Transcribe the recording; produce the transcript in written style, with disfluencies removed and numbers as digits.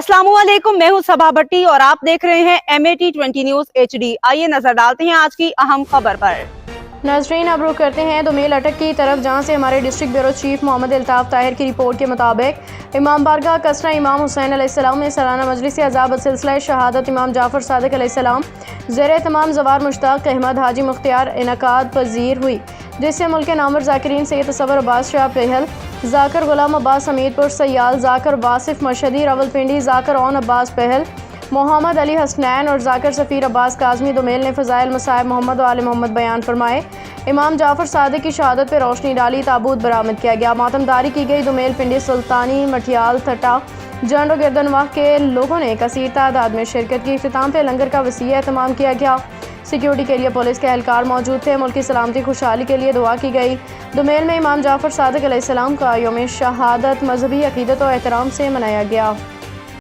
अस्सलामुअलैकुम, मैं हूं सबा भट्टी और आप देख रहे हैं MAT 20 न्यूज HD। आइए नजर डालते हैं आज की अहम खबर पर। नाजरीन, अब रुख करते हैं दोमेल अटक की तरफ, जहां से हमारे district bureau chief Mohammad Altaf Tahir की रिपोर्ट के मुताबिक इमाम बारगाह कसरा इमाम हुसैन अलैहिस्सलाम में सालाना मजलिस अज़ाब सिलसिला शहादत इमाम जाफ़र सादिक अलैहिस्सलाम ज़ेर तमाम ज़वार मुश्ताक अहमद हाजी मुख्तियार इनकाद पजीर हुई, जिससे मुल्क नामवर ज़ाकिरीन सैयद तसव्वुर अब्बास शाह पहल, ज़ाकर गुलाम अब्बास हमीदपुर सयाल, ज़ाकर वासिफ मशहदी रावलपिंडी, ज़ाकर ओन अब्बास पहल, मोहम्मद अली हसनैन और ज़ाकर सफ़ीर अब्बास काज़मी दोमेल ने फ़ज़ाइल मसाइब मोहम्मद व आले मोहम्मद बयान फरमाए। इमाम जाफ़र सादिक की शहादत पर रोशनी डाली, ताबूत बरामद किया गया, मातमदारी की गई। दोमेल पिंडी सुल्तानी मटियाल थटा जंड और गिरदनवाह के लोगों ने कसीर तादाद में शिरकत की। इख्तिताम पे लंगर का वसी एहतमाम किया गया। सिक्योरिटी के लिए पुलिस के एहलकार मौजूद थे। मुल्क की सलामती खुशहाली के लिए दुआ की गई। दोमेल में इमाम जाफ़र सादिक अलैहिस्सलाम का यौम शहादत मजहबी अकीदत और एहतराम से मनाया गया।